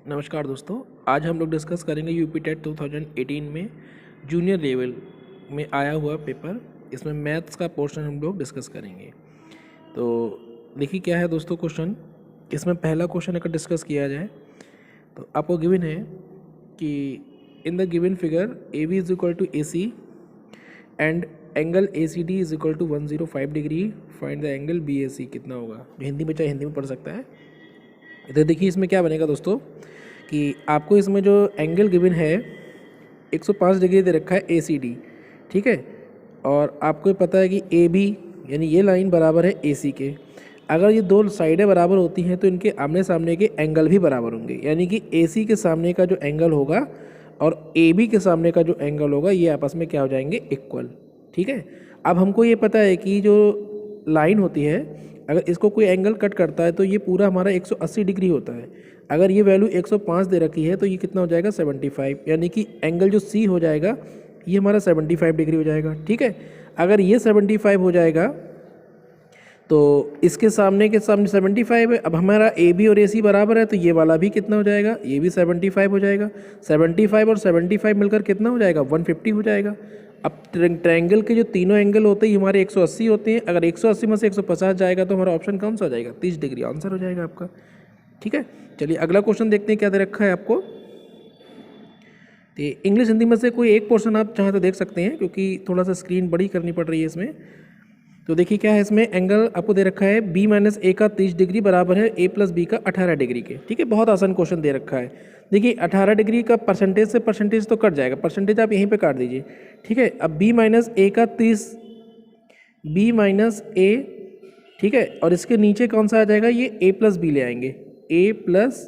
नमस्कार दोस्तों, आज हम लोग डिस्कस करेंगे यूपी टेट 2018 में जूनियर लेवल में आया हुआ पेपर। इसमें मैथ्स का पोर्शन हम लोग डिस्कस करेंगे। तो देखिए क्या है दोस्तों क्वेश्चन। इसमें पहला क्वेश्चन अगर डिस्कस किया जाए तो आपको गिवन है कि in the given figure A B is equal to A C and angle A C D is equal to 105 degree, find the angle B A C कितना होगा। जो हिंदी में चाहे हिंदी में पढ़ सकता है। इधर देखिए इसमें क्या बनेगा दोस्तों कि आपको इसमें जो एंगल गिवन है 105 डिग्री दे रखा है ए सी डी, ठीक है। और आपको पता है कि ए बी यानी ये लाइन बराबर है ए सी के। अगर ये दो साइडें बराबर होती हैं तो इनके आमने सामने के एंगल भी बराबर होंगे, यानी कि ए सी के सामने का जो एंगल होगा और ए बी के सामने का जो एंगल होगा ये आपस में क्या हो जाएंगे, इक्वल, ठीक है। अब हमको ये पता है कि जो लाइन होती है अगर इसको कोई एंगल कट करता है तो ये पूरा हमारा 180 डिग्री होता है। अगर ये वैल्यू 105 दे रखी है तो ये कितना हो जाएगा 75, यानी कि एंगल जो सी हो जाएगा ये हमारा 75 डिग्री हो जाएगा, ठीक है। अगर ये 75 हो जाएगा तो इसके सामने 75 है। अब हमारा ए बी और ए सी बराबर है तो ये वाला भी कितना हो जाएगा, ये भी 75 हो जाएगा। 75 और 75 मिलकर कितना हो जाएगा, 150 हो जाएगा। अब ट्रायंगल के जो तीनों एंगल होते हैं हमारे 180 होते हैं। अगर 180 में से 150 जाएगा तो हमारा ऑप्शन कौन सा हो जाएगा, 30 डिग्री आंसर हो जाएगा आपका, ठीक है। चलिए अगला क्वेश्चन देखते हैं क्या दे रखा है आपको। तो इंग्लिश हिंदी में से कोई एक पोर्शन आप चाहे तो देख सकते हैं, क्योंकि थोड़ा सा स्क्रीन बड़ी करनी पड़ रही है इसमें। तो देखिए क्या है, इसमें एंगल आपको दे रखा है b माइनस ए का 30 डिग्री बराबर है a प्लस बी का 18 डिग्री के, ठीक है। बहुत आसान क्वेश्चन दे रखा है। देखिए 18 डिग्री का परसेंटेज से परसेंटेज तो कट जाएगा, परसेंटेज आप यहीं पे काट दीजिए, ठीक है। अब b माइनस ए का 30, b माइनस ए, ठीक है। और इसके नीचे कौन सा आ जाएगा, ये a प्लस बी ले आएंगे, a प्लस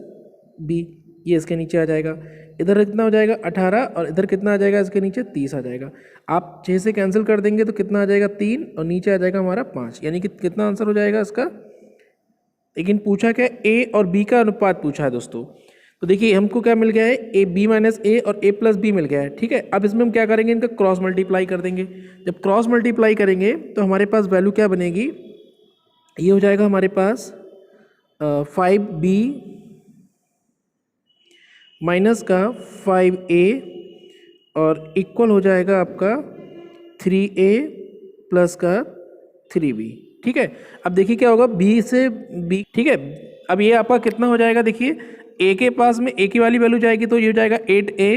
बी, ये इसके नीचे आ जाएगा। इधर कितना हो जाएगा 18 और इधर कितना आ जाएगा, इसके नीचे 30 आ जाएगा। आप 6 से कैंसिल कर देंगे तो कितना आ जाएगा 3 और नीचे आ जाएगा हमारा 5, यानी कि कितना आंसर हो जाएगा इसका। लेकिन पूछा क्या, ए और बी का अनुपात पूछा है दोस्तों। तो देखिए हमको क्या मिल गया है, ए बी माइनस ए और ए प्लस बी मिल गया है, ठीक है। अब इसमें हम क्या करेंगे, इनका क्रॉस मल्टीप्लाई कर देंगे। जब क्रॉस मल्टीप्लाई करेंगे तो हमारे पास वैल्यू क्या बनेगी, ये हो जाएगा हमारे पास 5b माइनस का 5a और इक्वल हो जाएगा आपका 3a प्लस का 3b, ठीक है। अब देखिए क्या होगा, b से b, ठीक है। अब ये आपका कितना हो जाएगा, देखिए a के पास में a की वाली वैल्यू जाएगी तो ये हो जाएगा 8a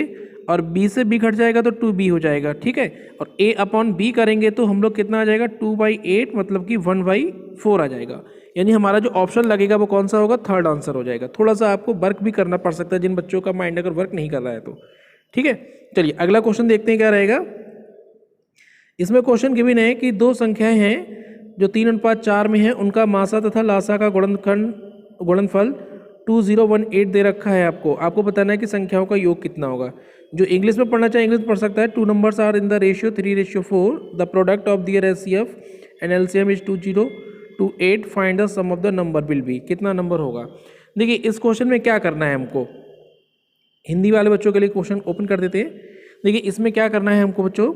और b से b घट जाएगा तो 2b हो जाएगा, ठीक है। और a अपॉन b करेंगे तो हम लोग कितना आ जाएगा 2/8, मतलब कि 1/4 आ जाएगा। यानी हमारा जो ऑप्शन लगेगा वो कौन सा होगा, थर्ड आंसर हो जाएगा। थोड़ा सा आपको वर्क भी करना पड़ सकता है जिन बच्चों का माइंड अगर वर्क नहीं कर रहा है तो, ठीक है। चलिए अगला क्वेश्चन देखते हैं क्या रहेगा। इसमें क्वेश्चन गिवन है कि दो संख्याएं हैं जो 3:4 में है, उनका मासा तथा लासा का गुणनफल 2018 दे रखा है। आपको बताना है कि संख्याओं का योग कितना होगा। जो इंग्लिश में पढ़ना चाहे इंग्लिश में पढ़ सकता है। 2 numbers are in the ratio 3:4, the product of their HCF and LCM is 2028, find the sum of the number will be, कितना नंबर होगा। देखिए इस क्वेश्चन में क्या करना है हमको, हिंदी वाले बच्चों के लिए क्वेश्चन ओपन कर देते हैं। देखिए इसमें क्या करना है हमको बच्चों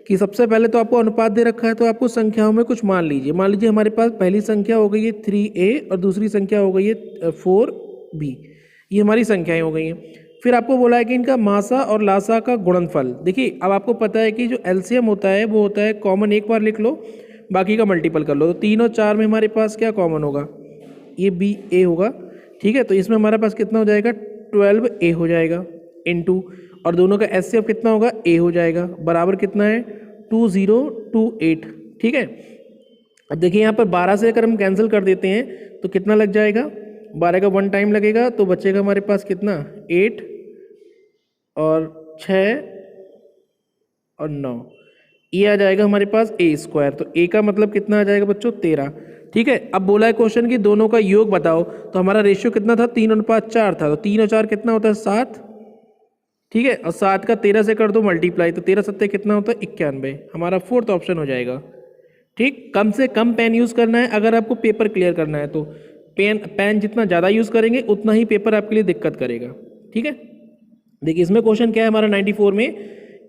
कि सबसे पहले तो आपको अनुपात दे रखा है तो आपको संख्याओं में कुछ मान लीजिए। मान लीजिए हमारे पास पहली संख्या हो गई है 3a और दूसरी संख्या हो गई है 4b, ये हमारी संख्याएं हो गई हैं। फिर आपको बोला है कि इनका मासा और लासा का गुणनफल। देखिए अब आपको पता है कि जो एलसीएम होता है वो होता है कॉमन एक बार लिख लो, बाकी का मल्टीपल कर लो। तो 3 और 4 में हमारे पास क्या कॉमन होगा, ये बी ए होगा, ठीक है। तो इसमें हमारे पास कितना हो जाएगा 12a हो जाएगा इनटू, और दोनों का एचसीएफ कितना होगा a हो जाएगा, बराबर कितना है 2028, ठीक है। अब देखिए यहाँ पर 12 से अगर हम कैंसिल कर देते हैं तो कितना लग जाएगा, 12 का 1 टाइम लगेगा तो बचेगा हमारे पास कितना 8 और 6 और 9, ये आ जाएगा हमारे पास a²। तो a का मतलब कितना आ जाएगा बच्चों 13, ठीक है। अब बोला है क्वेश्चन कि दोनों का योग बताओ, तो हमारा रेशियो कितना था 3:4 था, तो 3 और 4 कितना होता है 7, ठीक है। और 7 का 13 से कर दो मल्टीप्लाई, तो 13 7 कितना होता है 91, हमारा फोर्थ ऑप्शन हो जाएगा, ठीक। कम से कम पेन यूज़ करना है अगर आपको पेपर क्लियर करना है तो। पेन जितना ज़्यादा यूज़ करेंगे उतना ही पेपर आपके लिए दिक्कत करेगा, ठीक है। देखिए इसमें क्वेश्चन क्या है हमारा 94 में,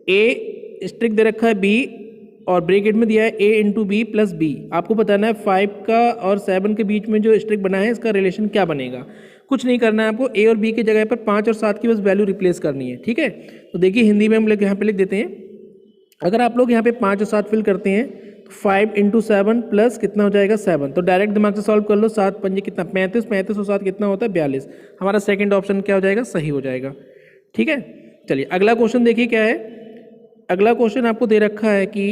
ए स्ट्रिक दे रखा है बी और ब्रैकेट में दिया है a into B plus B. आपको बताना है 5 का और 7 के बीच में जो स्ट्रिक बना है इसका रिलेशन क्या बनेगा। कुछ नहीं करना है आपको, ए और बी की जगह पर 5 और 7 की बस वैल्यू रिप्लेस करनी है। ठीक है, तो देखिए हिंदी में हम लोग यहाँ पे लिख देते हैं। अगर आप लोग यहाँ पे 5 और 7 फिल करते हैं तो 5 × 7 प्लस कितना हो जाएगा 7, तो डायरेक्ट दिमाग से सॉल्व कर लो। 7 पंजे कितना 35, 35 और 7 कितना होता है 42। हमारा सेकंड ऑप्शन क्या हो जाएगा, सही हो जाएगा। ठीक है, चलिए अगला क्वेश्चन देखिए क्या है। अगला क्वेश्चन आपको दे रखा है कि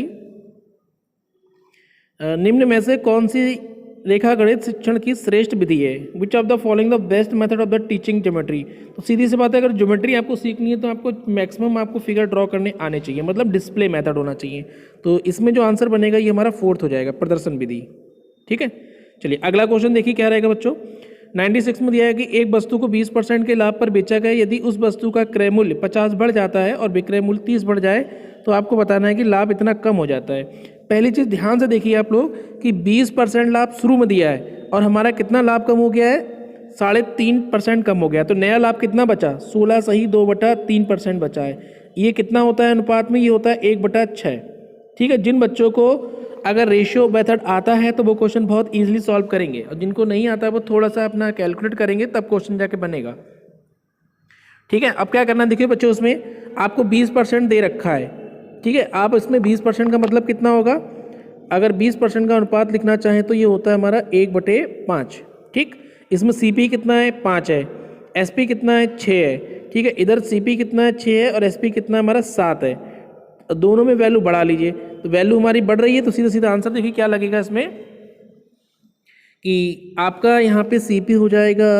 निम्न में से कौन सी रेखा गणित शिक्षण की श्रेष्ठ विधि है, which of the following the best method of the teaching geometry. तो सीधी सी बात है, अगर ज्योमेट्री आपको सीखनी है तो आपको मैक्सिमम आपको फिगर ड्रॉ करने आने चाहिए, मतलब डिस्प्ले मेथड होना चाहिए। तो इसमें जो आंसर बनेगा ये हमारा 4th हो जाएगा, प्रदर्शन विधि। ठीक है, चलिए अगला क्वेश्चन देखिए क्या रहेगा बच्चों। 96 में दिया है कि एक वस्तु को 20% के लाभ पर बेचा गया, यदि उस वस्तु का क्रय मूल्य 50 बढ़ जाता है और विक्रय मूल्य 30 बढ़ जाए तो आपको बताना है कि लाभ इतना कम हो जाता है। पहली चीज़ ध्यान से देखिए आप लोग कि 20% लाभ शुरू में दिया है और हमारा कितना लाभ कम हो गया है, 3.5% कम हो गया। तो नया लाभ कितना बचा, 16 सही 2/3% बचा है। ये कितना होता है अनुपात में, ये होता है 1/6। ठीक है, जिन बच्चों को अगर रेशियो मेथड आता है तो वो क्वेश्चन बहुत ईजिली सॉल्व करेंगे, और जिनको नहीं आता है वो थोड़ा सा अपना कैलकुलेट करेंगे तब क्वेश्चन जाके बनेगा। ठीक है, अब क्या करना है देखिए बच्चों, उसमें आपको 20% दे रखा है। ठीक है, आप इसमें 20% का मतलब कितना होगा, अगर 20% का अनुपात लिखना चाहें तो ये होता है हमारा 1/5। ठीक, इसमें CP कितना है 5 है, SP कितना है 6 है। ठीक है, इधर CP कितना है 6 है और SP कितना है हमारा 7 है। दोनों में वैल्यू बढ़ा लीजिए, तो वैल्यू हमारी बढ़ रही है तो सीधा सीधा आंसर देखिए क्या लगेगा इसमें कि आपका यहाँ पे CP हो जाएगा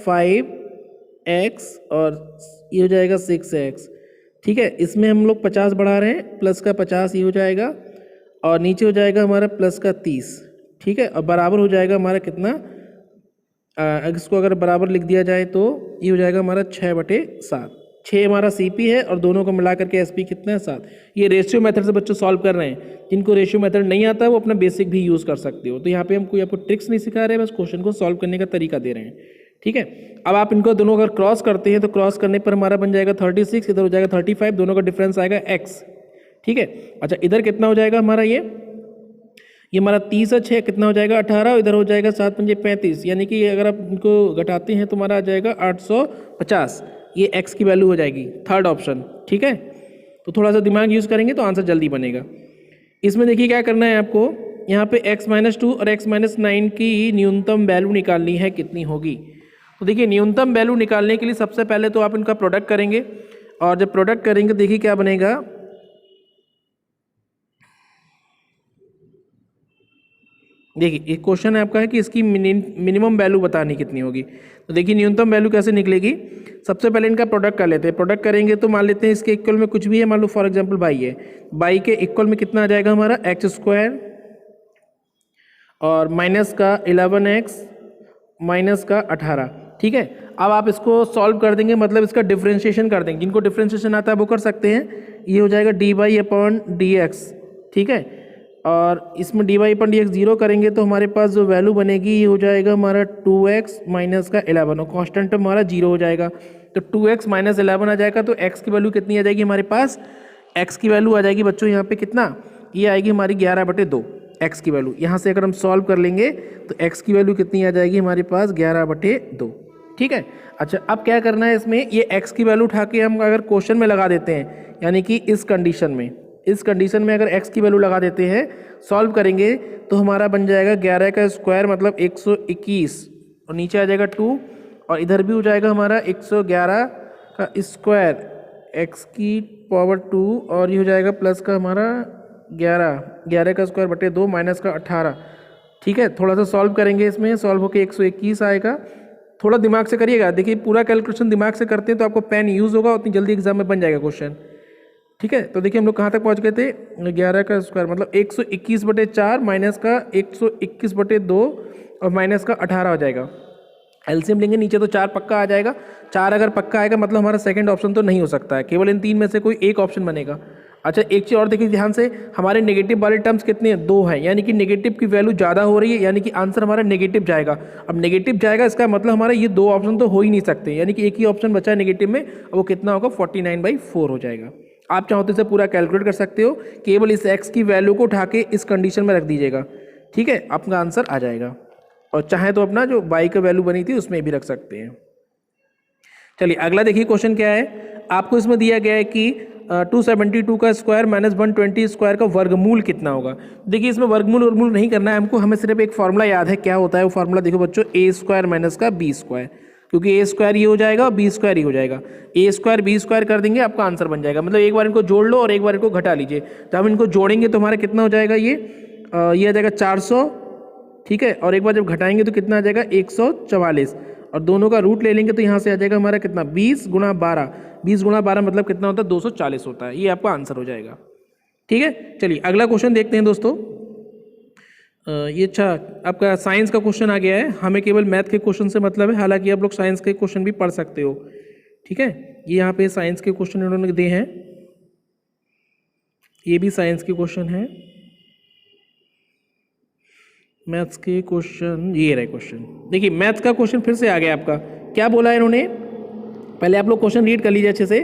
5x और ये हो जाएगा 6x। ठीक है, इसमें हम लोग 50 बढ़ा रहे हैं, प्लस का 50 ये हो जाएगा और नीचे हो जाएगा हमारा प्लस का 30। ठीक है, और बराबर हो जाएगा हमारा कितना, इसको अगर बराबर लिख दिया जाए तो ये हो जाएगा हमारा 6/7। 6 हमारा CP है और दोनों को मिला करके SP कितना है 7। ये रेशियो मेथड से बच्चों सॉल्व कर रहे हैं, जिनको रेशियो मेथड नहीं आता है वो अपना बेसिक भी यूज़ कर सकते हो। तो यहाँ पे हम कोई आपको ट्रिक्स नहीं सिखा रहे हैं, बस क्वेश्चन को सॉल्व करने का तरीका दे रहे हैं। ठीक है, अब आप इनको दोनों अगर क्रॉस करते हैं तो क्रॉस करने पर हमारा बन जाएगा 36, इधर हो जाएगा 35, दोनों का डिफरेंस आएगा x। ठीक है, अच्छा इधर कितना हो जाएगा हमारा ये हमारा 30 और 6 कितना हो जाएगा 18, इधर हो जाएगा 7 पंजे 35, यानी कि अगर आप इनको घटाते हैं तो हमारा आ जाएगा 850। ये x की वैल्यू हो जाएगी, थर्ड ऑप्शन। ठीक है, तो थोड़ा सा दिमाग यूज़ करेंगे तो आंसर जल्दी बनेगा। इसमें देखिए क्या करना है आपको, यहाँ पे x-2 और x-9 की न्यूनतम वैल्यू निकालनी है, कितनी होगी। तो देखिए न्यूनतम वैल्यू निकालने के लिए सबसे पहले तो आप इनका प्रोडक्ट करेंगे, और जब प्रोडक्ट करेंगे देखिए क्या बनेगा। देखिए एक क्वेश्चन है आपका है कि इसकी मिनिमम वैल्यू बतानी कितनी होगी। तो देखिए न्यूनतम वैल्यू कैसे निकलेगी, सबसे पहले इनका प्रोडक्ट कर लेते हैं। प्रोडक्ट करेंगे तो मान लेते हैं इसके इक्वल में कुछ भी है, मान लो फॉर एग्जांपल बाई है, बाई के इक्वल में कितना आ जाएगा हमारा x² और माइनस का 11x माइनस का 18। ठीक है, अब आप इसको सॉल्व कर देंगे, मतलब इसका डिफ्रेंशिएशन कर देंगे। जिनको डिफ्रेंशिएशन आता है वो कर सकते हैं। ये हो जाएगा dy/dx। ठीक है, और इसमें dy/dx 0 करेंगे तो हमारे पास जो वैल्यू बनेगी ये हो जाएगा हमारा 2x माइनस का 11, और कॉन्स्टेंट हमारा 0 हो जाएगा। तो 2x माइनस 11 आ जाएगा, तो x की वैल्यू कितनी आ जाएगी हमारे पास, x की वैल्यू आ जाएगी बच्चों यहाँ पे कितना, ये आएगी हमारी 11/2 x की वैल्यू। यहाँ से अगर हम सॉल्व कर लेंगे तो x की वैल्यू कितनी आ जाएगी हमारे पास 11/2। ठीक है, अच्छा अब क्या करना है इसमें, ये x की वैल्यू उठा के हम अगर क्वेश्चन में लगा देते हैं, यानी कि इस कंडीशन में अगर x की वैल्यू लगा देते हैं, सॉल्व करेंगे तो हमारा बन जाएगा 11 का स्क्वायर मतलब 121, और नीचे आ जाएगा 2, और इधर भी हो जाएगा हमारा 111 का स्क्वायर x की पावर 2, और ये हो जाएगा प्लस का हमारा 11 का स्क्वायर बटे 2 माइनस का 18। ठीक है, थोड़ा सा सॉल्व करेंगे, इसमें सॉल्व होकर 121 आएगा। थोड़ा दिमाग से करिएगा, देखिए पूरा कैलकुलेशन दिमाग से करते हैं तो आपको पेन यूज़ होगा, उतनी जल्दी एग्जाम में बन जाएगा क्वेश्चन। ठीक है, तो देखिए हम लोग कहाँ तक पहुँच गए थे, 11 का स्क्वायर मतलब 121/4 माइनस का 121/2 और माइनस का 18 हो जाएगा। एलसीएम लेंगे नीचे तो 4 पक्का आ जाएगा। 4 अगर पक्का आएगा मतलब हमारा सेकंड ऑप्शन तो नहीं हो सकता है, केवल इन 3 में से कोई एक ऑप्शन बनेगा। अच्छा एक चीज़ और देखिए ध्यान से, हमारे नेगेटिव वाले टर्म्स कितने हैं, 2 हैं, यानी कि नेगेटिव की वैल्यू ज़्यादा हो रही है, यानी कि आंसर हमारा नेगेटिव जाएगा। अब नेगेटिव जाएगा इसका मतलब हमारा ये 2 ऑप्शन तो हो ही नहीं सकते, यानी कि एक ही ऑप्शन बचा है नेगेटिव में, वो कितना होगा 49/4 हो जाएगा। आप चाहो तो इसे पूरा कैलकुलेट कर सकते हो, केवल इस x की वैल्यू को उठा के इस कंडीशन में रख दीजिएगा। ठीक है, आपका आंसर आ जाएगा। और चाहे तो अपना जो y का वैल्यू बनी थी उसमें भी रख सकते हैं। चलिए अगला देखिए क्वेश्चन क्या है। आपको इसमें दिया गया है कि 272 का स्क्वायर माइनस 120 स्क्वायर का वर्गमूल कितना होगा। देखिए इसमें वर्गमूल नहीं करना है हमको, हमें सिर्फ एक फॉर्मूला याद है। क्या होता है वो फॉर्मूला, देखो बच्चों, ए स्क्वायर माइनस का बी स्क्वायर, क्योंकि ए स्क्वायर ये हो जाएगा और बी स्क्वायर ये हो जाएगा। ए स्क्वायर बी स्क्वायर कर देंगे, आपका आंसर बन जाएगा। मतलब एक बार इनको जोड़ लो और एक बार इनको घटा लीजिए। जब हम इनको जोड़ेंगे तो हमारा कितना हो जाएगा, ये आ जाएगा 400, ठीक है। और एक बार जब घटाएंगे तो कितना आ जाएगा 144, और दोनों का रूट ले लेंगे तो यहाँ से आ जाएगा हमारा कितना 20 गुणा 12। 20 गुणा 12 मतलब कितना होता है 240 होता है। ये आपका आंसर हो जाएगा, ठीक है। चलिए अगला क्वेश्चन देखते हैं दोस्तों। ये अच्छा आपका साइंस का क्वेश्चन आ गया है। हमें केवल मैथ के क्वेश्चन से मतलब है, हालांकि आप लोग साइंस के क्वेश्चन भी पढ़ सकते हो, ठीक है। ये यहाँ पे साइंस के क्वेश्चन इन्होंने दिए हैं, ये भी साइंस के क्वेश्चन है। मैथ्स के क्वेश्चन, ये रहे क्वेश्चन। देखिए मैथ्स का क्वेश्चन फिर से आ गया आपका। क्या बोला है इन्होंने, पहले आप लोग क्वेश्चन रीड कर लीजिए अच्छे से।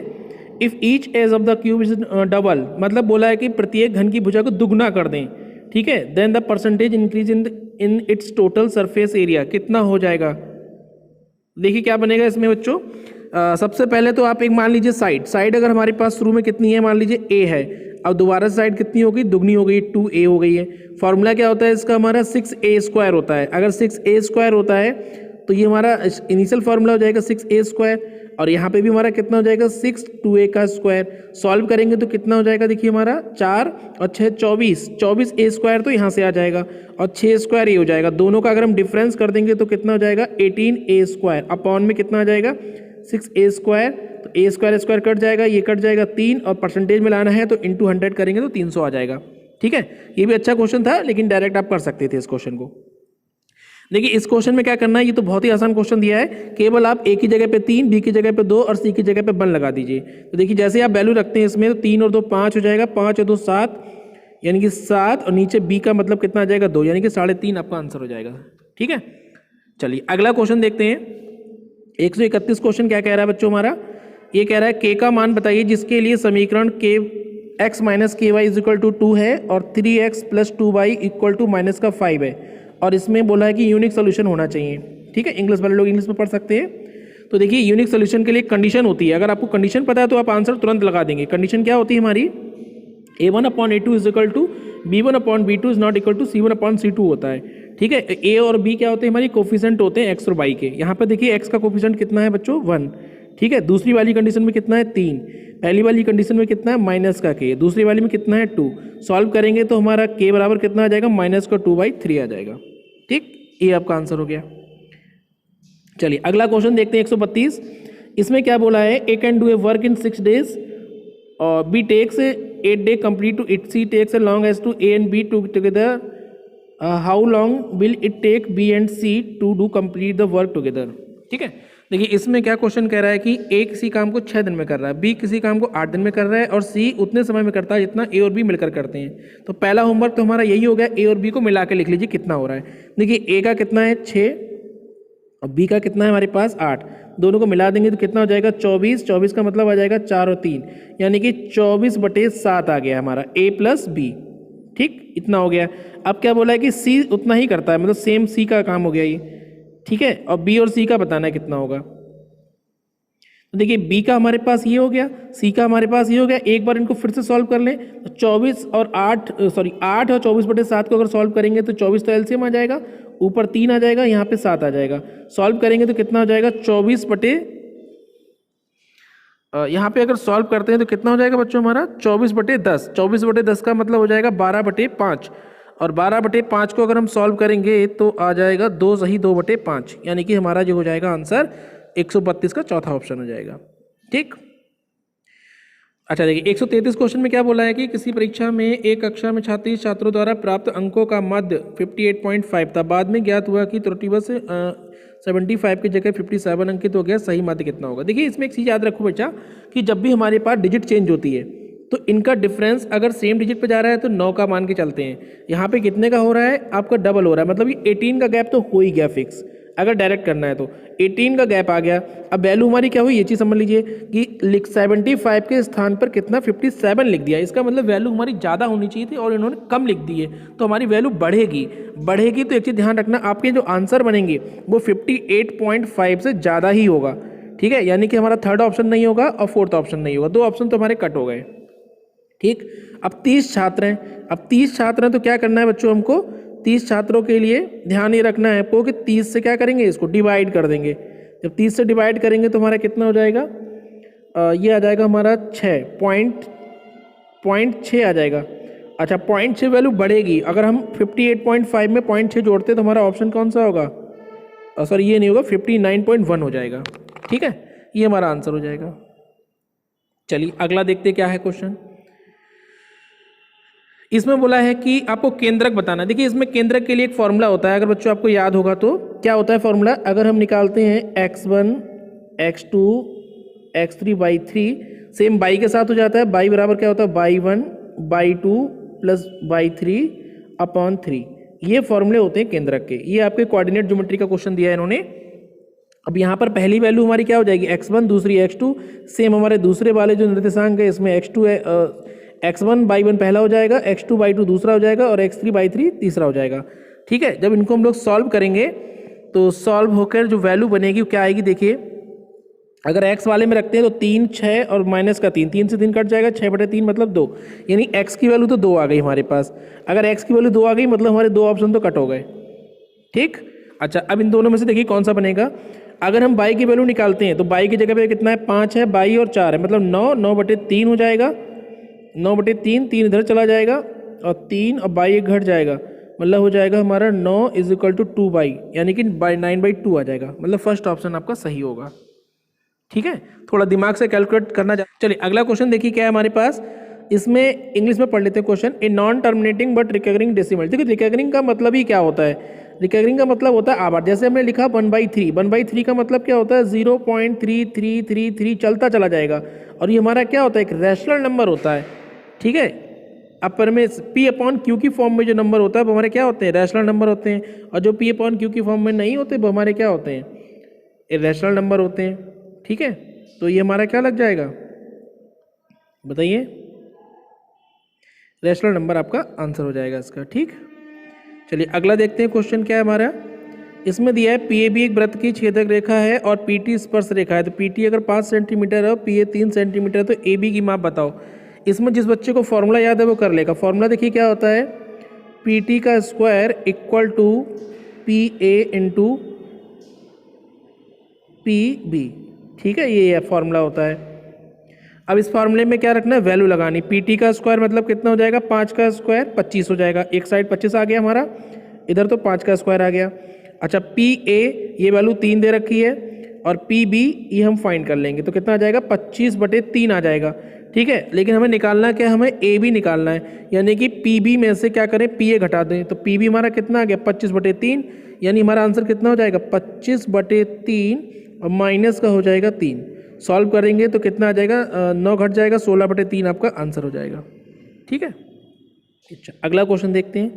If each edge of the cube is double, मतलब बोला है कि प्रत्येक घन की भुजा को दुगना कर दें, ठीक है। Then the percentage increase in its total surface area कितना हो जाएगा। देखिए क्या बनेगा इसमें बच्चों। सबसे पहले तो आप एक मान लीजिए साइड अगर हमारे पास शुरू में कितनी है, मान लीजिए ए है। अब दोबारा साइड कितनी हो गई, दुगनी हो गई, 2a हो गई है। फॉर्मूला क्या होता है इसका, हमारा 6a स्क्वायर होता है। अगर 6a स्क्वायर होता है तो ये हमारा इनिशियल फार्मूला हो जाएगा 6a स्क्वायर, और यहाँ पे भी हमारा कितना हो जाएगा 6 2a का स्क्वायर। सॉल्व करेंगे तो कितना हो जाएगा, देखिए हमारा 4 और 6 24, 24a स्क्वायर तो यहाँ से आ जाएगा, और 6 स्क्वायर ये हो जाएगा। दोनों का अगर हम डिफरेंस कर देंगे तो कितना हो जाएगा 18a स्क्वायर, अपॉन में कितना आ जाएगा 6a स्क्वायर। तो a स्क्वायर स्क्वायर कट जाएगा, ये कट जाएगा 3, और परसेंटेज में लाना है तो इंटू 100 करेंगे तो 300 आ जाएगा, ठीक है। ये भी अच्छा क्वेश्चन था, लेकिन डायरेक्ट आप कर सकते थे इस क्वेश्चन को। देखिए इस क्वेश्चन में क्या करना है, ये तो बहुत ही आसान क्वेश्चन दिया है। केवल आप ए की जगह पे 3, बी की जगह पे 2 और सी की जगह पे 1 लगा दीजिए। तो देखिए जैसे आप वैल्यू रखते हैं इसमें, तो 3 और 2 5 हो जाएगा, 5 और 2 7, यानी कि 7, और नीचे बी का मतलब कितना आ जाएगा 2, यानी कि 3.5 आपका आंसर हो जाएगा, ठीक है। चलिए अगला क्वेश्चन देखते हैं। 131 क्वेश्चन क्या कह रहा है बच्चों हमारा, ये कह रहा है के का मान बताइए जिसके लिए समीकरण के x माइनस के वाई इज इक्वल टू 2 है और 3x plus 2y equal to minus का 5 है, और इसमें बोला है कि यूनिक सोल्यूशन होना चाहिए, ठीक है। इंग्लिश वाले लोग इंग्लिश में पढ़ सकते हैं। तो देखिए यूनिक सोल्यूशन के लिए कंडीशन होती है, अगर आपको कंडीशन पता है तो आप आंसर तुरंत लगा देंगे। कंडीशन क्या होती है हमारी, a1/a2 is equal to b1/b2 is not equal to c1/c2 होता है, ठीक है। a और b क्या होते हैं, हमारी कोफिशिएंट होते हैं x और y के। यहाँ पर देखिए x का कोफिशिएंट कितना है बच्चों 1, ठीक है। दूसरी वाली कंडीशन में कितना है 3, पहली वाली कंडीशन में कितना है माइनस का k, दूसरी वाली में कितना है 2। सॉल्व करेंगे तो हमारा k बराबर कितना आ जाएगा माइनस का 2/3 आ जाएगा, ठीक। ये आपका आंसर हो गया। चलिए अगला क्वेश्चन देखते हैं 132। इसमें क्या बोला है, A can do a work in 6 days और B takes 8 day complete to it, C takes long as to A and B together, how long will it take B and C to do complete the work together, ठीक है। देखिए इसमें क्या question कह रहा है कि ए किसी काम को 6 दिन में कर रहा है, बी किसी काम को 8 दिन में कर रहा है, और सी उतने समय में करता है जितना ए और बी मिलकर करते हैं। तो पहला होमवर्क तो हमारा यही हो गया, ए और बी को मिला के लिख लीजिए कितना हो रहा है। देखिए ए का कितना है 6 और बी का कितना है हमारे पास 8, दोनों को मिला देंगे तो कितना हो जाएगा 24, 24 का मतलब आ जाएगा 4 और 3, यानी कि 24/7 आ गया हमारा ए प्लस बी, ठीक, इतना हो गया। अब क्या बोला है कि सी उतना ही करता है, मतलब सेम सी का काम हो गया ये, ठीक है। और बी और सी का बताना है कितना होगा। तो देखिए बी का हमारे पास ये हो गया, सी का हमारे पास ये हो गया। एक बार इनको फिर से सॉल्व कर लें तो 8 और 24/7 को अगर सॉल्व करेंगे तो 24 तो एलसीएम आ जाएगा, ऊपर 3 आ जाएगा, यहाँ पे 7 आ जाएगा। सॉल्व करेंगे तो कितना हो जाएगा 24 बटे, यहाँ पे अगर सॉल्व करते हैं तो कितना हो जाएगा बच्चों हमारा 24/10। 24/10 का मतलब हो जाएगा 12/5, और 12/5 को अगर हम सॉल्व करेंगे तो आ जाएगा 2 सही 2/5, यानी कि हमारा जो हो जाएगा आंसर 132 का चौथा ऑप्शन हो जाएगा, ठीक। अच्छा देखिए 133 क्वेश्चन में क्या बोला है कि किसी परीक्षा में एक कक्षा में 36 छात्रों द्वारा प्राप्त अंकों का मध्य 58.5 था, बाद में ज्ञात हुआ कि त्रुटिवश 75 की जगह 57 अंकित हो गया, सही मध्य कितना होगा। देखिए इसमें एक चीज़ याद रखो बच्चा कि जब भी हमारे पास डिजिट चेंज होती है तो इनका डिफरेंस अगर सेम डिजिट पे जा रहा है तो 9 का मान के चलते हैं। यहाँ पे कितने का हो रहा है आपका डबल हो रहा है, मतलब ये 18 का गैप तो हो ही गया फिक्स। अगर डायरेक्ट करना है तो 18 का गैप आ गया। अब वैल्यू हमारी क्या हुई, ये चीज़ समझ लीजिए कि 75 के स्थान पर कितना 57 लिख दिया, इसका मतलब वैल्यू हमारी ज़्यादा होनी चाहिए थी और इन्होंने कम लिख दी है, तो हमारी वैल्यू बढ़ेगी। तो एक चीज़ ध्यान रखना, आपके जो आंसर बनेंगे वो 58.5 से ज़्यादा ही होगा, ठीक है। यानी कि हमारा थर्ड ऑप्शन नहीं होगा और फोर्थ ऑप्शन नहीं होगा, 2 ऑप्शन तो हमारे कट हो गए, ठीक। अब 30 छात्र हैं, तो क्या करना है बच्चों, हमको 30 छात्रों के लिए ध्यान ये रखना है आपको कि 30 से क्या करेंगे, इसको डिवाइड कर देंगे। जब 30 से डिवाइड करेंगे तो हमारा कितना हो जाएगा, ये आ जाएगा हमारा 6.6 आ जाएगा। अच्छा 0.6 वैल्यू बढ़ेगी, अगर हम 58.5 में 0.6 जोड़ते हैं तो हमारा ऑप्शन कौन सा होगा, सॉरी ये नहीं होगा, 59.1 हो जाएगा, ठीक है। ये हमारा आंसर हो जाएगा। चलिए अगला देखते क्या है क्वेश्चन। इसमें बोला है कि आपको केंद्रक बताना है। देखिए इसमें केंद्रक के लिए एक फॉर्मूला होता है, अगर बच्चों आपको याद होगा तो क्या होता है फॉर्मूला, अगर हम निकालते हैं x1 x2 x3 by 3, same by के साथ हो जाता है, बाई बराबर क्या होता है y1 y2 plus y3 upon 3, ये फॉर्मूले होते हैं केंद्रक के। ये आपके कोऑर्डिनेट ज्योमेट्री का क्वेश्चन दिया है इन्होंने। अब यहाँ पर पहली वैल्यू हमारी क्या हो जाएगी, x1, दूसरी x2, सेम हमारे दूसरे वाले जो निर्देशांक है इसमें x2 है, x1 बाई 1 पहला हो जाएगा, x2 बाई 2 दूसरा हो जाएगा और x3 बाई 3 तीसरा हो जाएगा, ठीक है। जब इनको हम लोग सॉल्व करेंगे तो सॉल्व होकर जो वैल्यू बनेगी वो क्या आएगी, देखिए अगर x वाले में रखते हैं तो 3 6 और माइनस का 3, 3 से 3 कट जाएगा, 6/3 मतलब 2, यानी x की वैल्यू तो 2 आ गई हमारे पास। अगर x की वैल्यू 2 आ गई मतलब हमारे 2 ऑप्शन तो कट हो गए, ठीक। अच्छा अब इन दोनों में से देखिए कौन सा बनेगा, अगर हम बाई की वैल्यू निकालते हैं तो बाई की जगह पे कितना है, 5 है, बाई और 4 है, मतलब 9/3 हो जाएगा, 9/3, 3 इधर चला जाएगा और 3 और बाई एक घट जाएगा, मतलब हो जाएगा हमारा 9 = 2 बाई, यानी कि 9/2 आ जाएगा, मतलब फर्स्ट ऑप्शन आपका सही होगा, ठीक है। थोड़ा दिमाग से कैलकुलेट करना। चलिए अगला क्वेश्चन देखिए क्या है हमारे पास, इसमें इंग्लिश में पढ़ लेते हैं question. A non terminating but recurring decimal. देखिए रिकरिंग का मतलब ही क्या होता है, रिकरिंग का मतलब होता है आबाद। जैसे हमने लिखा 1/3, 1/3 का मतलब क्या होता है, 0.3333 चलता चला जाएगा, और ये हमारा क्या होता है, एक रैशनल नंबर होता है, ठीक है। अपर में P/Q की फॉर्म में जो नंबर होता है वो हमारे क्या होते हैं, रैशनल नंबर होते हैं, और जो P/Q की फॉर्म में नहीं होते वो हमारे क्या होते हैं, इरेशनल नंबर होते हैं, ठीक है। तो ये हमारा क्या लग जाएगा, बताइए, रैशनल नंबर आपका आंसर हो जाएगा इसका, ठीक। चलिए अगला देखते हैं क्वेश्चन क्या है हमारा। इसमें दिया है PAB एक वृत्त की छेदक रेखा है और PT स्पर्श रेखा है। तो PT अगर 5 सेंटीमीटर है और PA 3 सेंटीमीटर है तो AB की माप बताओ। इसमें जिस बच्चे को फॉर्मूला याद है वो कर लेगा। फॉर्मूला देखिए क्या होता है, PT का square equal to PA into PB, ठीक है, ये फॉर्मूला होता है। अब इस फार्मूले में क्या रखना है, वैल्यू लगानी। PT का स्क्वायर मतलब कितना हो जाएगा, 5 का स्क्वायर 25 हो जाएगा, एक साइड 25 आ गया हमारा, इधर तो 5 का स्क्वायर आ गया। अच्छा PA ये वैल्यू 3 दे रखी है और PB ये हम फाइंड कर लेंगे, तो कितना आ जाएगा, 25/3 आ जाएगा, ठीक है। लेकिन हमें निकालना क्या, हमें AB निकालना है, यानी कि PB में से क्या करें, PA घटा दें, तो PB हमारा कितना आ गया, 25/3, यानी हमारा आंसर कितना हो जाएगा, 25/3 और माइनस का हो जाएगा 3। सॉल्व करेंगे तो कितना आ जाएगा, 9 घट जाएगा, 16/3 आपका आंसर हो जाएगा, ठीक है। अच्छा अगला क्वेश्चन देखते हैं।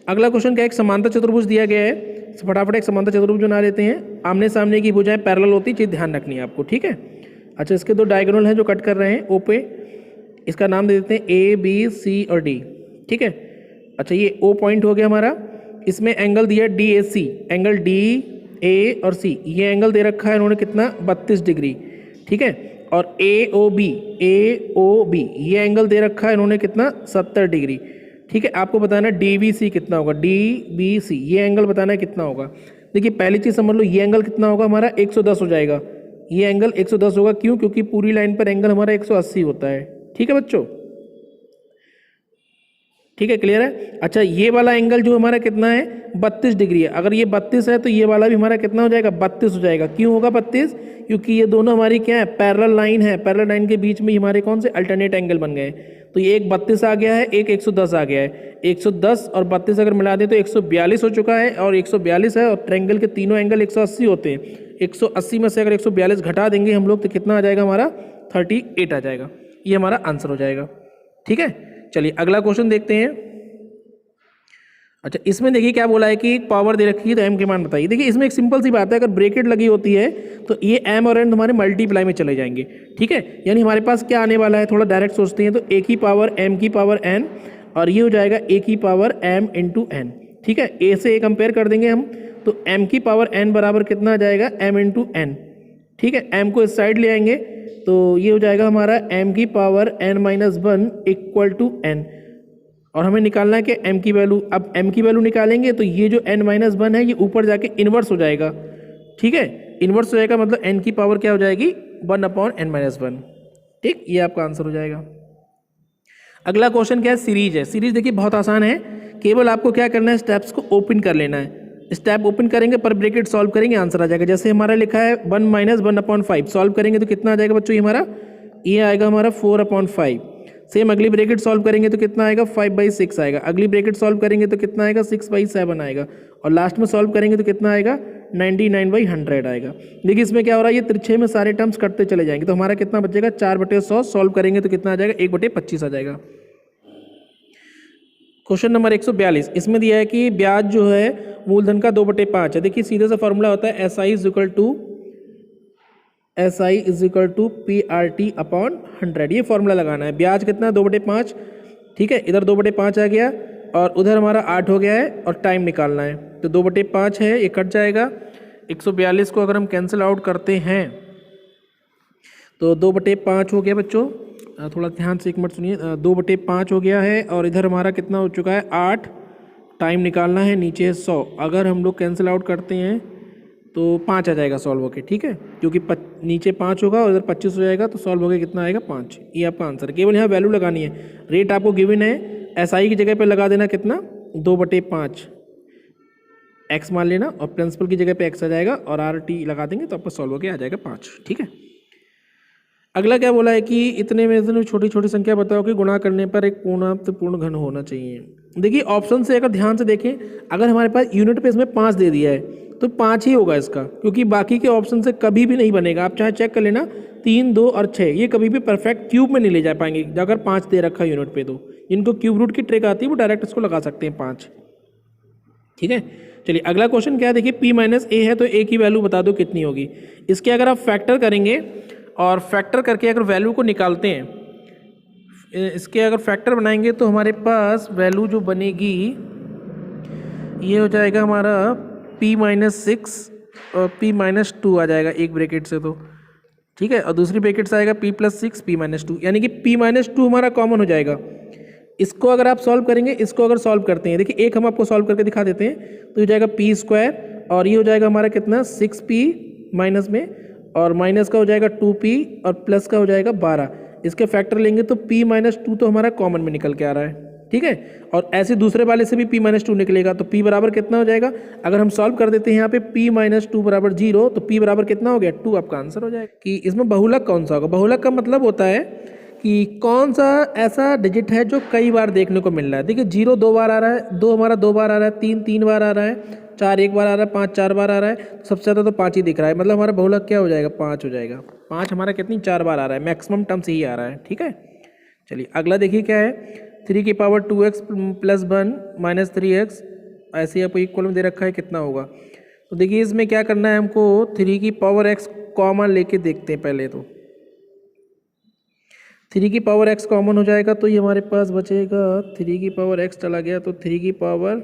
अगला क्वेश्चन क्या, एक समांतर चतुर्भुज दिया गया है, फटाफट एक समांतर चतुर्भुज बना लेते हैं। आमने सामने की भुजाएं पैरेलल होती, चीज़ ध्यान रखनी है आपको, ठीक है। अच्छा इसके 2 डायगोनल हैं जो कट कर रहे हैं O पे, इसका नाम दे देते हैं A B C और D, ठीक है। अच्छा ये O पॉइंट हो गया हमारा, इसमें एंगल दिया DAC, एंगल DA और C, ये एंगल दे रखा है इन्होंने कितना, 32 डिग्री, ठीक है। और AOB ये एंगल दे रखा है इन्होंने कितना, 70 डिग्री, ठीक है। आपको बताना है DBC कितना होगा, DBC ये एंगल बताना है कितना होगा। देखिए पहली चीज़ समझ लो, ये एंगल कितना होगा हमारा, 110 हो जाएगा, ये एंगल 110 होगा, क्यों, क्योंकि पूरी लाइन पर एंगल हमारा 180 होता है, ठीक है बच्चों, ठीक है, क्लियर है। अच्छा ये वाला एंगल जो हमारा कितना है, 32 डिग्री है। अगर ये 32 है तो ये वाला भी हमारा कितना हो जाएगा, 32 हो जाएगा। क्यों होगा 32, क्योंकि ये दोनों हमारी क्या है, पैरेलल लाइन है, पैरेलल लाइन के बीच में हमारे कौन से अल्टरनेट एंगल बन गए। तो ये एक 32 आ गया है, एक 110 आ गया है, 110 और 32 अगर मिला दें तो 142 हो चुका है, और 142 है, और ट्रायंगल के तीनों एंगल 180 होते हैं, 180 में से अगर 142 घटा देंगे हम लोग तो कितना आ जाएगा हमारा, 38 आ जाएगा, ये हमारा आंसर हो जाएगा, ठीक है। चलिए अगला क्वेश्चन देखते हैं। अच्छा, इसमें देखिए क्या बोला है कि एक पावर दे रखी है तो m के मान बताइए। देखिए इसमें एक सिंपल सी बात है, अगर ब्रैकेट लगी होती है तो ये m और n हमारे मल्टीप्लाई में चले जाएंगे, ठीक है। यानी हमारे पास क्या आने वाला है, थोड़ा डायरेक्ट सोचते हैं तो a की पावर m की पावर n और ये हो जाएगा a की पावर m इंटू n, ठीक है। a से a कंपेयर कर देंगे हम तो m की पावर n बराबर कितना आ जाएगा, m इंटू n, ठीक है। m को इस साइड ले आएंगे तो ये हो जाएगा हमारा m की power n minus 1 equal to n, और हमें निकालना है कि m की वैल्यू। अब m की वैल्यू निकालेंगे तो ये जो n माइनस 1 है ये ऊपर जाके इन्वर्स हो जाएगा, ठीक है। इन्वर्स हो जाएगा मतलब n की पावर क्या हो जाएगी, 1 अपॉन n माइनस 1, ठीक। ये आपका आंसर हो जाएगा। अगला क्वेश्चन क्या है, सीरीज है। सीरीज देखिए बहुत आसान है, केवल आपको क्या करना है, स्टेप्स को ओपन कर लेना है। स्टेप ओपन करेंगे, पर ब्रैकेट सॉल्व करेंगे, आंसर आ जाएगा। जैसे हमारा लिखा है 1 माइनस 1 अपॉन 5, सॉल्व करेंगे तो कितना आ जाएगा बच्चों, ये हमारा ये आएगा हमारा 4 अपॉन 5। सेम अगली ब्रैकेट सॉल्व करेंगे तो कितना आएगा, 5/6 आएगा। अगली ब्रैकेट सॉल्व करेंगे तो कितना आएगा, 6/7 आएगा। और लास्ट में सॉल्व करेंगे तो कितना आएगा, 99/100 आएगा। देखिए इसमें क्या हो रहा है, ये तिरछे में सारे टर्म्स कटते चले जाएंगे तो हमारा कितना बचेगा, 4/100। सॉल्व करेंगे तो कितना आ जाएगा, 1/25 आ जाएगा। क्वेश्चन नंबर 142, इसमें दिया है कि ब्याज जो है मूलधन का 2/5 है। देखिए सीधे सा फॉर्मूला होता है SI is equal to PRT upon 100, ये फॉर्मूला लगाना है। ब्याज कितना, 2/5, ठीक है। इधर 2/5 आ गया और उधर हमारा 8 हो गया है और टाइम निकालना है तो 2/5 है, ये कट जाएगा। 142 को अगर हम कैंसिल आउट करते हैं तो 2/5 हो गया बच्चों, थोड़ा ध्यान से एक मिनट सुनिए। 2/5 हो गया है और इधर हमारा कितना हो चुका है, 8। टाइम निकालना है, नीचे है 100। अगर हम लोग कैंसिल आउट करते हैं तो 5 आ जाएगा सॉल्व होके, ठीक है। क्योंकि नीचे 5 होगा और इधर 25 हो जाएगा तो सॉल्व होके कितना आएगा, 5। ये आपका आंसर। केवल यहाँ वैल्यू लगानी है। रेट आपको गिवन है, SI की जगह पे लगा देना कितना, 2/5 x मान लेना और प्रिंसिपल की जगह पे x आ जाएगा और RT लगा देंगे तो आपका सॉल्व होके आ जाएगा 5, ठीक है। अगला क्या बोला है कि इतने में से छोटी छोटी संख्या बताओ कि गुणा करने पर एक पूर्ण घन होना चाहिए। देखिए ऑप्शन से अगर ध्यान से देखें, अगर हमारे पास यूनिट पे इसमें 5 दे दिया है तो 5 ही होगा इसका, क्योंकि बाकी के ऑप्शन से कभी भी नहीं बनेगा। आप चाहे चेक कर लेना, 3, 2 और 6 ये कभी भी परफेक्ट क्यूब में नहीं ले जा पाएंगे। अगर 5 दे रखा है यूनिट पे तो इनको क्यूब रूट की ट्रिक आती है, वो डायरेक्ट इसको लगा सकते हैं 5, ठीक है। चलिए अगला क्वेश्चन क्या है, देखिए P माइनस A है तो A की वैल्यू बता दो कितनी होगी। इसके अगर आप फैक्टर करेंगे और फैक्टर करके अगर वैल्यू को निकालते हैं, इसके अगर फैक्टर बनाएंगे तो हमारे पास वैल्यू जो बनेगी ये हो जाएगा हमारा P माइनस 6 और P माइनस 2 आ जाएगा एक ब्रैकेट से, तो ठीक है। और दूसरी ब्रैकेट से आएगा P प्लस 6 P माइनस 2, यानी कि P माइनस 2 हमारा कॉमन हो जाएगा। इसको अगर आप सॉल्व करेंगे, इसको अगर सॉल्व करते हैं, देखिए एक हम आपको सॉल्व करके दिखा देते हैं तो हो जाएगा P स्क्वायर और ये हो जाएगा हमारा कितना, 6P माइनस में, और माइनस का हो जाएगा 2P और प्लस का हो जाएगा 12। इसके फैक्टर लेंगे तो P माइनस 2 तो हमारा कॉमन में निकल के आ रहा है, ठीक है। और ऐसे दूसरे वाले से भी P माइनस 2 निकलेगा तो P बराबर कितना हो जाएगा, अगर हम सॉल्व कर देते हैं यहाँ पे P माइनस 2 बराबर 0 तो P बराबर कितना हो गया, 2 आपका आंसर हो जाएगा। कि इसमें बहुलक कौन सा होगा, बहुलक का मतलब होता है कि कौन सा ऐसा डिजिट है जो कई बार देखने को मिल रहा है। देखिए 0 2 बार आ रहा है, 2 हमारा 2 बार आ रहा है, 3 3 बार आ रहा है, 4 1 बार आ रहा है, 5 4 बार आ रहा है, सबसे ज़्यादा तो 5 ही दिख रहा है। मतलब हमारा बहुलक क्या हो जाएगा, 5 हो जाएगा। 5 हमारा कितनी 4 बार आ रहा है, मैक्सिमम टर्म से ही आ रहा है, ठीक है। चलिए अगला देखिए क्या है, 3 की power 2x plus 1 minus 3x, ऐसे आपको इक्वल में दे रखा है, कितना होगा। तो देखिए इसमें क्या करना है हमको, 3 की पावर x कॉमन लेके देखते हैं पहले। तो 3 की पावर x कॉमन हो जाएगा तो ये हमारे पास बचेगा, 3 की पावर x चला गया तो 3 की पावर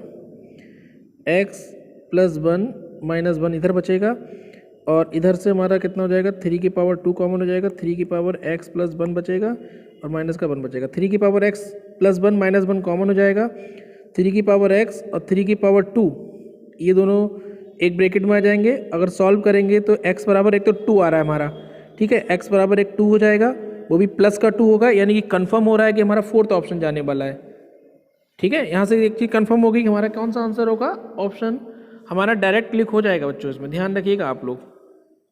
x प्लस 1 माइनस 1 इधर बचेगा, और इधर से हमारा कितना हो जाएगा, 3 की पावर 2 कॉमन हो जाएगा, 3 की पावर x प्लस 1 बचेगा और माइनस का 1 बचेगा। 3 की power x plus 1 minus 1 common हो जाएगा, 3 की पावर x और 3 की पावर 2 ये दोनों एक ब्रैकेट में आ जाएंगे। अगर सॉल्व करेंगे तो x बराबर एक तो 2 आ रहा है हमारा, ठीक है, x बराबर एक 2 हो जाएगा, वो भी प्लस का 2 होगा, यानी कि कंफर्म हो रहा है कि हमारा 4th ऑप्शन जाने वाला है, ठीक है। यहाँ से एक चीज़ कंफर्म होगी कि हमारा कौन सा आंसर होगा, ऑप्शन हमारा डायरेक्ट क्लिक हो जाएगा बच्चों। इसमें ध्यान रखिएगा आप लोग,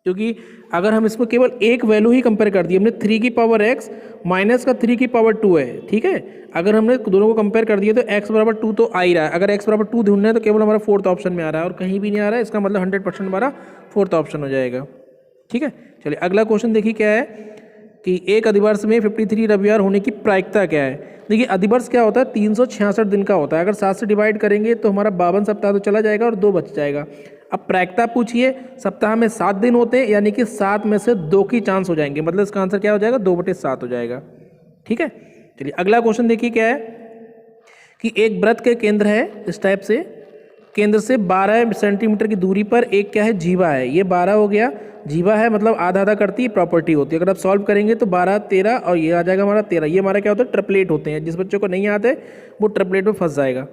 क्योंकि अगर हम इसमें केवल एक वैल्यू ही कंपेयर कर दी, हमने 3 की पावर x माइनस का 3 की पावर 2 है, ठीक है। अगर हमने दोनों को कंपेयर कर दिए तो x बराबर 2 तो आ ही रहा है। अगर x बराबर 2 ढूंढना है तो केवल हमारा 4th ऑप्शन में आ रहा है और कहीं भी नहीं आ रहा है, इसका मतलब 100% हमारा 4th ऑप्शन हो जाएगा, ठीक है। चलिए अगला क्वेश्चन देखिए क्या है कि एक अधिवर्ष में 53 रविवार होने की प्रायिकता क्या है। देखिए अधिवर्ष क्या होता है 366 दिन का होता है। अगर 7 से डिवाइड करेंगे तो हमारा 52 सप्ताह तो चला जाएगा और 2 बच जाएगा। अब प्रायिकता पूछिए, सप्ताह में 7 दिन होते हैं, यानी कि 7 में से 2 की चांस हो जाएंगे, मतलब इसका आंसर क्या हो जाएगा 2/7 हो जाएगा। ठीक है, चलिए अगला क्वेश्चन देखिए क्या है कि एक वृत्त के केंद्र है इस टाइप से, केंद्र से 12 सेंटीमीटर की दूरी पर एक क्या है जीवा है। ये 12 हो गया, जीवा है मतलब आधा आधा करती है प्रॉपर्टी होती है। अगर आप सॉल्व करेंगे तो 12 13 और ये आ जाएगा हमारा 13। ये हमारा क्या होता है ट्रिपलेट होते हैं, जिस बच्चों को नहीं आते वो ट्रिपलेट में फंस जाएगा।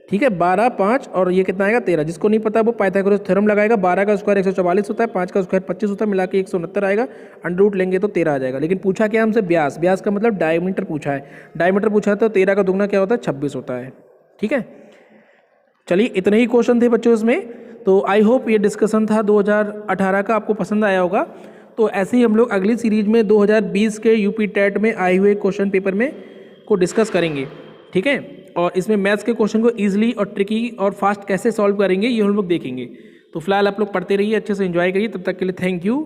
ठीक है, 12 5 और ये कितना आएगा 13। जिसको नहीं पता वो पाइथागोरस थ्योरम लगाएगा। 12 का स्क्वायर 144 होता है, 5 का स्क्वायर 25 होता है, मिला के 169 आएगा, अंडर रूट लेंगे तो 13 आ जाएगा। लेकिन पूछा क्या हमसे व्यास, व्यास का मतलब डायमीटर पूछा है। डायमीटर पूछा है तो 13 का दुगना क्या होता है 26 होता है। ठीक है, चलिए इतने ही क्वेश्चन थे बच्चों इसमें। तो आई होप ये डिस्कशन था 2018 का आपको पसंद आया होगा। तो ऐसे ही हम लोग अगली सीरीज में 2020 के यूपी टेट में आए हुए क्वेश्चन पेपर में को डिस्कस करेंगे। ठीक है, और इसमें मैथ्स के क्वेश्चन को ईजिली और ट्रिकी और फास्ट कैसे सॉल्व करेंगे ये हम लोग देखेंगे। तो फिलहाल आप लोग पढ़ते रहिए, अच्छे से एंजॉय करिए। तब तक के लिए थैंक यू।